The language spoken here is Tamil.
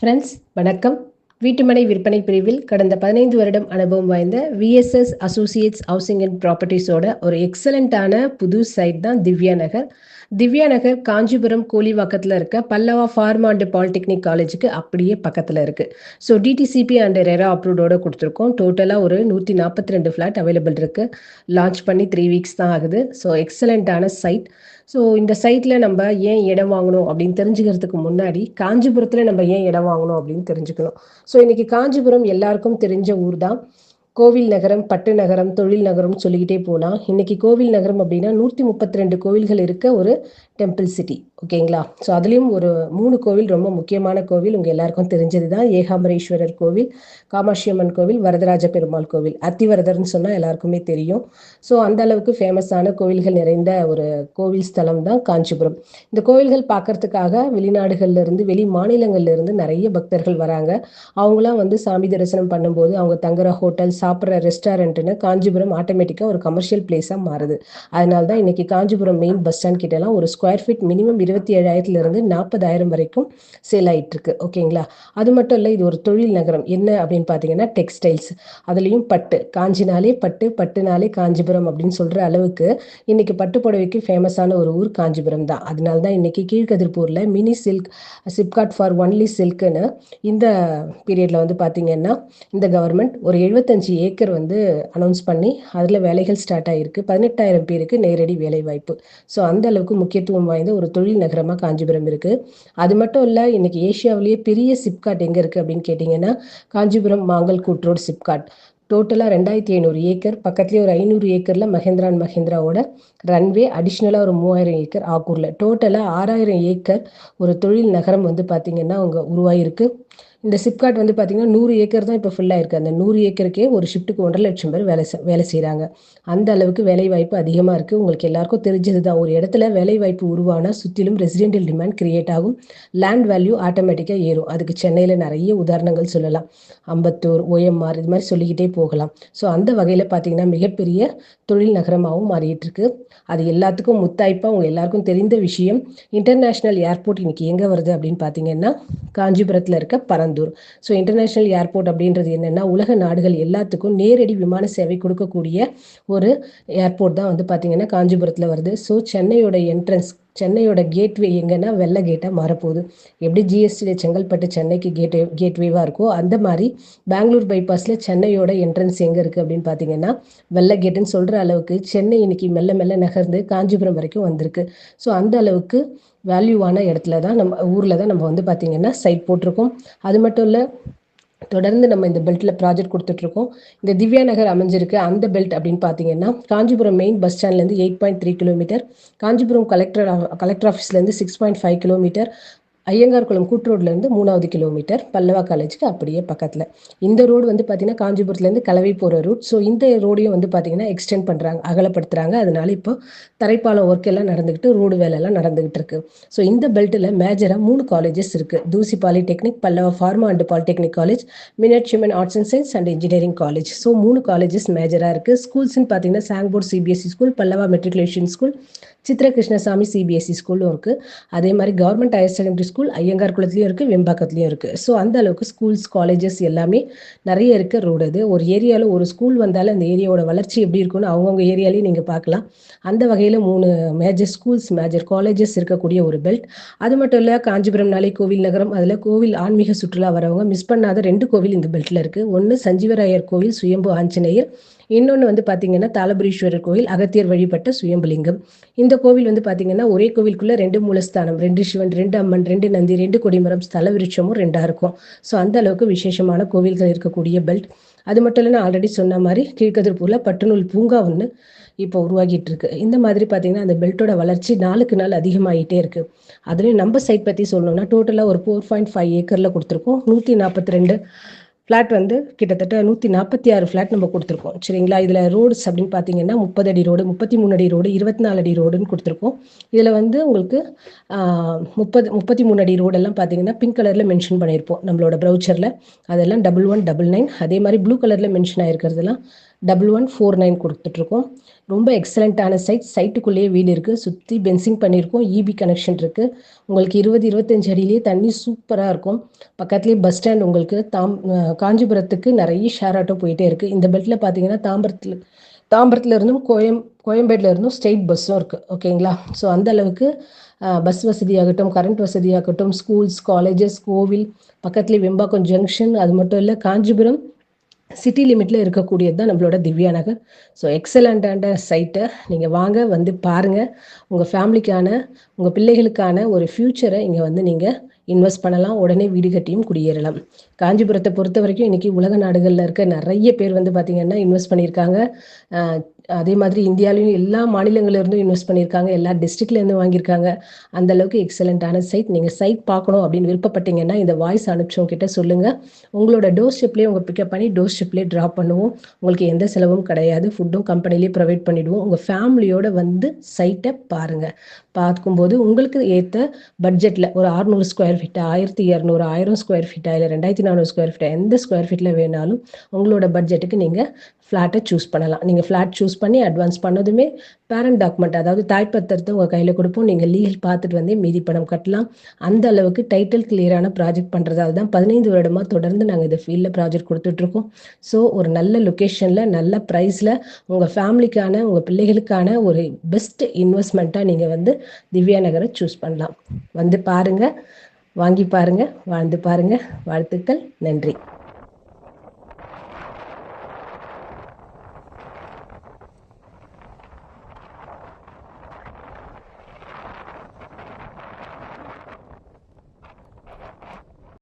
ஃப்ரெண்ட்ஸ் வணக்கம். வீட்டுமனை விற்பனை பிரிவில் கடந்த 15 வருடம் அனுபவம் வாய்ந்த விஎஸ்எஸ் அசோசியேட்ஸ் ஹவுசிங் அண்ட் ப்ராப்பர்ட்டிஸோட ஒரு எக்ஸலண்ட்டான புது சைட் தான் திவ்யா நகர். திவ்யா நகர் காஞ்சிபுரம் கோலிவாக்கத்தில் இருக்க பல்லவா ஃபார்மா அண்ட் பாலிடெக்னிக் காலேஜுக்கு அப்படியே பக்கத்தில் இருக்குது. ஸோ டிடிசிபி அண்ட் ரெரா அப்ரூவ்டோட கொடுத்துருக்கோம். டோட்டலாக ஒரு 142 ஃப்ளாட் அவைலபிள் இருக்குது. லான்ச் பண்ணி 3 வீக்ஸ் தான் ஆகுது. So எக்ஸலண்ட்டான side. ஸோ இந்த சைட்டில் நம்ம ஏன் இடம் வாங்கணும் அப்படின்னு தெரிஞ்சுக்கிறதுக்கு முன்னாடி காஞ்சிபுரத்தில் நம்ம ஏன் இடம் வாங்கணும் அப்படின்னு தெரிஞ்சுக்கணும். ஸோ இன்னைக்கு காஞ்சிபுரம் எல்லாருக்கும் தெரிஞ்ச ஊர் தான். கோவில் நகரம், பட்டு நகரம், தொழில் நகரம் சொல்லிக்கிட்டே போகலாம். இன்னைக்கு கோவில் நகரம் அப்படின்னா 132 கோவில்கள் இருக்க ஒரு டெம்பிள் சிட்டி. ஓகேங்களா? ஸோ அதுலேயும் ஒரு 3 கோவில் ரொம்ப முக்கியமான கோவில் உங்கள் எல்லாருக்கும் தெரிஞ்சது தான். ஏகாம்பரேஸ்வரர் கோவில், காமாட்சியம்மன் கோவில், வரதராஜ பெருமாள் கோவில். அத்திவரதர்னு சொன்னால் எல்லாருக்குமே தெரியும். ஸோ அந்த அளவுக்கு ஃபேமஸான கோவில்கள் நிறைந்த ஒரு கோவில் ஸ்தலம் தான் காஞ்சிபுரம். இந்த கோவில்கள் பார்க்கறதுக்காக வெளிநாடுகள்ல இருந்து, வெளி மாநிலங்கள்ல இருந்து நிறைய பக்தர்கள் வராங்க. அவங்களாம் வந்து சாமி தரிசனம் பண்ணும்போது அவங்க தங்குற ஹோட்டல், சாப்பிட்ற ரெஸ்டாரண்ட்னு காஞ்சிபுரம் ஆட்டோமேட்டிக்காக ஒரு கமர்ஷியல் பிளேஸாக மாறுது. அதனால தான் இன்னைக்கு காஞ்சிபுரம் மெயின் பஸ் ஸ்டாண்ட் கிட்டலாம் ஒரு ஸ்கொயர் ஃபீட் மினிமம் 27,000 40,000 வரைக்கும் சேல் ஆகிட்டு இருக்கு. ஓகேங்களா? அது மட்டும் இல்லை, இது ஒரு தொழில் நகரம். என்ன அப்படின்னு பார்த்தீங்கன்னா டெக்ஸ்டைல்ஸ், அதுலேயும் பட்டு. காஞ்சினாலே பட்டு, பட்டுனாலே காஞ்சிபுரம் அப்படின்னு சொல்கிற அளவுக்கு இன்னைக்கு பட்டு புடவைக்கு ஃபேமஸான ஒரு ஊர் காஞ்சிபுரம் தான். அதனால தான் இன்னைக்கு கீழ்கதிர்பூரில் mini silk SIPCOT for only சில்க்குன்னு இந்த பீரியடில் வந்து பார்த்தீங்கன்னா இந்த கவர்மெண்ட் ஒரு 75 ஏக்கர் வந்து அனௌன்ஸ் பண்ணி அதில் வேலைகள் ஸ்டார்ட் ஆகிருக்கு. 18,000 பேருக்கு நேரடி வேலை வாய்ப்பு. ஸோ அந்த அளவுக்கு முக்கியத்துவம் வாய்ந்த ஒரு தொழில் நகரமாக காஞ்சிபுரம் இருக்குது. அது மட்டும் இல்லை, இன்னைக்கு ஏஷியாவிலேயே பெரிய சிப்காட் எங்கே இருக்குது அப்படின்னு கேட்டிங்கன்னா காஞ்சிபுரம் மாங்கல் கூட்ரோடு சிப்காட். டோட்டலாக 2,500 ஏக்கர். பக்கத்துலேயே ஒரு 500 ஏக்கரில் மஹேந்திரா அண்ட் மஹேந்திராவோட ரன்வே, அடிஷ்னலாக ஒரு 3,000 ஏக்கர் ஆக்கூரில். டோட்டலாக 6,000 ஏக்கர் ஒரு தொழில் நகரம் வந்து பார்த்திங்கன்னா அவங்க உருவாகிருக்கு. இந்த சிப்காட் வந்து பார்த்திங்கன்னா 100 ஏக்கர் தான் இப்போ ஃபுல்லாக இருக்குது. அந்த 100 ஏக்கருக்கே ஒரு ஷிஃப்ட்டுக்கு 1,50,000 பேர் வேலை செய்கிறாங்க. அந்த அளவுக்கு வேலைவாய்ப்பு அதிகமாக இருக்குது. உங்களுக்கு எல்லாருக்கும் தெரிஞ்சது தான், ஒரு இடத்துல வேலைவாய்ப்பு உருவானால் சுற்றிலும் ரெசிடென்டியல் டிமாண்ட் கிரியேட் ஆகும், லேண்ட் வேல்யூ ஆட்டோமேட்டிக்காக ஏறும். அதுக்கு சென்னையில் நிறைய உதாரணங்கள் சொல்லலாம். அம்பத்தூர், OMR, இது மாதிரி சொல்லிக்கிட்டே போகலாம். ஸோ அந்த வகையில் பார்த்திங்கன்னா மிகப்பெரிய தொழில் நகரமாகவும் மாறிட்டு இருக்கு. அது எல்லாத்துக்கும் முத்தாய்ப்பாக உங்கள் எல்லாருக்கும் தெரிந்த விஷயம், இன்டர்நேஷ்னல் ஏர்போர்ட் இன்னைக்கு எங்கே வருது அப்படின்னு பார்த்தீங்கன்னா காஞ்சிபுரத்தில் இருக்க பரந்தூர். ஸோ இன்டர்நேஷ்னல் ஏர்போர்ட் அப்படின்றது என்னென்னா உலக நாடுகள் எல்லாத்துக்கும் நேரடி விமான சேவை கொடுக்கக்கூடிய ஒரு ஏர்போர்ட் தான் வந்து பார்த்திங்கன்னா காஞ்சிபுரத்தில் வருது. ஸோ சென்னையோட என்ட்ரன்ஸ், சென்னையோட கேட்வே எங்கன்னா வெள்ளை கேட்டாக மாறப்போகுது. எப்படி ஜிஎஸ்டியில் செங்கல்பட்டு சென்னைக்கு கேட்வேவாக இருக்கோ அந்த மாதிரி பெங்களூர் பைபாஸில் சென்னையோட என்ட்ரன்ஸ் எங்கே இருக்குது அப்படின்னு பார்த்தீங்கன்னா வெள்ளை கேட்டுன்னு சொல்கிற அளவுக்கு சென்னை இன்னைக்கு மெல்ல மெல்ல நகர்ந்து காஞ்சிபுரம் வரைக்கும் வந்திருக்கு. ஸோ அந்த அளவுக்கு வேல்யூவான இடத்துல தான், நம்ம ஊரில் தான் நம்ம வந்து பார்த்திங்கன்னா சைட் போட்டிருக்கோம். அது மட்டும் இல்லை, தொடர்ந்து நம்ம இந்த பெல்ட்டில் ப்ராஜெக்ட் கொடுத்துட்ருக்கோம். இந்த திவ்யா நகர் அமைஞ்சிருக்கு அந்த பெல்ட் அப்படின்னு பார்த்தீங்கன்னா காஞ்சிபுரம் மெயின் பஸ் ஸ்டாண்ட்லேருந்து 8.3 கிலோமீட்டர், காஞ்சிபுரம் கலெக்டர் ஆஃபீஸ்லேருந்து 6.5 கிலோமீட்டர், ஐயங்கார்குளம் கூட்ரோட்லேருந்து 3வது கிலோமீட்டர், பல்லவா காலேஜுக்கு அப்படியே பக்கத்தில். இந்த ரோடு வந்து பார்த்திங்கன்னா காஞ்சிபுரத்துலேருந்து கலவை போகிற ரூட். ஸோ இந்த ரோடையும் வந்து பார்த்திங்கன்னா எக்ஸ்டெண்ட் பண்ணுறாங்க, அகலப்படுத்துகிறாங்க. அதனால இப்போ தரைப்பாலம் ஒர்க் எல்லாம் நடந்துக்கிட்டு, ரோடு வேலையெல்லாம் நடந்துகிட்டு இருக்கு. ஸோ இந்த பெல்ட்டில் மேஜராக 3 காலேஜஸ் இருக்குது. Thoosi polytechnic, Pallava pharma and polytechnic college, Meenakshi Amman arts and science and engineering college. So 3 colleges மேஜராக இருக்குது. ஸ்கூல்ஸ்ன்னு பார்த்தீங்கன்னா Sangford CBSE school, Pallava matriculation school, Chitra Krishnaswamy CBSE ஸ்கூலும் இருக்குது. அதே மாதிரி government higher secondary school Iyengar குளத்துலையும் இருக்குது, வெம்பாக்கத்துலையும் இருக்குது. ஸோ அந்த அளவுக்கு ஸ்கூல்ஸ், காலேஜஸ் எல்லாமே நிறைய இருக்க ரோடு அது. ஒரு ஏரியாவில் ஒரு ஸ்கூல் வந்தாலும் அந்த ஏரியாவோட வளர்ச்சி எப்படி இருக்குன்னு அவங்கவுங்க ஏரியாலையும் நீங்கள் பார்க்கலாம். அந்த வகையில் 3 மேஜர் ஸ்கூல்ஸ், மேஜர் காலேஜஸ் இருக்கக்கூடிய ஒரு பெல்ட். அது மட்டும் இல்லை, காஞ்சிபுரம்னாலே கோவில் நகரம். அதில் கோவில் ஆன்மீக சுற்றுலா வரவங்க மிஸ் பண்ணாத 2 கோவில் இந்த பெல்ட்டில் இருக்குது. ஒன்று சஞ்சீவராயர் கோவில், சுயம்பு ஆஞ்சநேயர். இன்னொன்று வந்து பார்த்தீங்கன்னா தாளபுரீஸ்வரர் கோவில், அகத்தியர் வழிபட்ட சுயம்புலிங்கம். இந்த கோவில் வந்து பார்த்தீங்கன்னா ஒரே கோவிலுக்குள்ள 2 மூலஸ்தானம், 2 சிவன், 2 அம்மன், 2 நந்தி, 2 கொடிமரம், ஸ்தல விருட்சமும் 2 இருக்கும். ஸோ அந்த அளவுக்கு விசேஷமான கோவில்கள் இருக்கக்கூடிய பெல்ட். அது மட்டும் இல்லை, நான் ஆல்ரெடி சொன்ன மாதிரி கீழ்கதிர்பூரில் பட்டுநூல் பூங்கா ஒன்று இப்போ உருவாகிட்டு இருக்கு. இந்த மாதிரி பார்த்தீங்கன்னா அந்த பெல்ட்டோட வளர்ச்சி நாளுக்கு நாள் அதிகமாகிட்டே இருக்கு. அதுலேயும் நம்ம சைட் பற்றி சொல்லணும்னா டோட்டலாக ஒரு 4.5 ஏக்கரில் கொடுத்துருக்கோம். 142 ஃப்ளாட் வந்து கிட்டத்தட்ட 146 ஃப்ளாட் நம்ம கொடுத்துருக்கோம். சரிங்களா? இதில் ரோட்ஸ் அப்படின்னு பார்த்தீங்கன்னா 30 அடி ரோடு, 33 அடி ரோடு, 24 அடி ரோடுன்னு கொடுத்துருக்கோம். இதில் வந்து உங்களுக்கு 33 அடி ரோடெல்லாம் பார்த்தீங்கன்னா பிங்க் கலரில் மென்ஷன் பண்ணியிருப்போம் நம்மளோட ப்ரௌச்சரில். அதெல்லாம் 1199. அதே மாதிரி ப்ளூ கலரில் மென்ஷன் ஆகிருக்கிறதுலாம் 1149 கொடுத்துட்ருக்கோம். ரொம்ப எக்ஸலண்ட்டான சைட்டுக்குள்ளேயே வீடு இருக்குது, சுற்றி பென்சிங் பண்ணியிருக்கோம், இபி கனெக்ஷன் இருக்குது. உங்களுக்கு 20-25 அடியிலேயே தண்ணி சூப்பராக இருக்கும். பக்கத்துலேயே பஸ் ஸ்டாண்ட் உங்களுக்கு காஞ்சிபுரத்துக்கு நிறைய ஷேர் ஆட்டோ போயிட்டே இருக்குது. இந்த பெல்ட்டில் பார்த்தீங்கன்னா தாம்பரத்தில் இருந்தும் கோயம்பேட்டில் இருந்தும் ஸ்ட்ரெயிட் பஸ்ஸும் இருக்குது. ஓகேங்களா? ஸோ அந்த அளவுக்கு பஸ் வசதியாகட்டும், கரண்ட் வசதியாகட்டும், ஸ்கூல்ஸ், காலேஜஸ், கோவில், பக்கத்துலேயே வெம்பாக்கம் ஜங்ஷன், அது மட்டும் இல்லை காஞ்சிபுரம் சிட்டி லிமிட்டில் இருக்கக்கூடியது தான் நம்மளோட திவ்யா நகர். ஸோ எக்ஸலண்ட்டான சைட்டை நீங்கள் வாங்க, வந்து பாருங்கள். உங்கள் ஃபேமிலிக்கான, உங்கள் பிள்ளைகளுக்கான ஒரு ஃப்யூச்சரை இங்கே வந்து நீங்கள் இன்வெஸ்ட் பண்ணலாம். உடனே வீடு கட்டியும் குடியேறலாம். காஞ்சிபுரத்தை பொறுத்த வரைக்கும் இன்றைக்கி உலக நாடுகளில் இருக்க நிறைய பேர் வந்து பார்த்திங்கன்னா இன்வெஸ்ட் பண்ணியிருக்காங்க. அதே மாதிரி இந்தியாவிலையும் எல்லா மாநிலங்களிலிருந்தும் இன்வெஸ்ட் பண்ணியிருக்காங்க, எல்லா டிஸ்ட்ரிக்ட்லேருந்து வாங்கியிருக்காங்க. அந்த அளவுக்கு எக்ஸலண்ட்டான சைட். நீங்கள் சைட் பார்க்கணும் அப்படின்னு விருப்பப்பட்டீங்கன்னா இந்த வாய்ஸ் அனுப்பிச்சவங்க கிட்ட சொல்லுங்கள். உங்களோட டோர் ஸ்டெப்லேயே உங்கள் பிக்கப் பண்ணி டோர் ஸ்டெப்லேயே ட்ராப் பண்ணுவோம். உங்களுக்கு எந்த செலவும் கிடையாது. ஃபுட்டும் கம்பெனிலேயே ப்ரொவைட் பண்ணிவிடுவோம். உங்கள் ஃபேமிலியோடு வந்து சைட்டை பாருங்கள். பார்க்கும்போது உங்களுக்கு ஏற்ற பட்ஜெட்டில் ஒரு 600 ஸ்கொயர் ஃபீட்டா, 1200, 1000 ஸ்கொயர் ஃபீட்டா, இல்லை 2400 ஸ்கொயர் ஃபீட்டா, எந்த ஸ்கொயர் ஃபீட்டில் வேணாலும் உங்களோட பட்ஜெட்டுக்கு நீங்கள் ஃப்ளாட்டை சூஸ் பண்ணலாம். நீங்கள் ஃப்ளாட் சூஸ் பண்ணி அட்வான்ஸ் பண்ணதுமே பேரண்ட் டாக்குமெண்ட், அதாவது தாய்ப்பத்திரத்தை உங்கள் கையில் கொடுப்போம். நீங்கள் லீகல் பார்த்துட்டு வந்து மீதி பணம் கட்டலாம். அந்த அளவுக்கு டைட்டில் கிளியரான ப்ராஜெக்ட் பண்ணுறதால தான் 15 வருடமாக தொடர்ந்து நாங்கள் இந்த ஃபீல்டில் ப்ராஜெக்ட் கொடுத்துட்ருக்கோம். ஸோ ஒரு நல்ல லொக்கேஷனில், நல்ல ப்ரைஸில் உங்கள் ஃபேமிலிக்கான, உங்கள் பிள்ளைகளுக்கான ஒரு பெஸ்ட் இன்வெஸ்ட்மெண்ட்டாக நீங்கள் வந்து திவ்யா நகரை சூஸ் பண்ணலாம். வந்து பாருங்கள், வாங்கி பாருங்கள், வாழ்ந்து பாருங்கள். வாழ்த்துக்கள். நன்றி.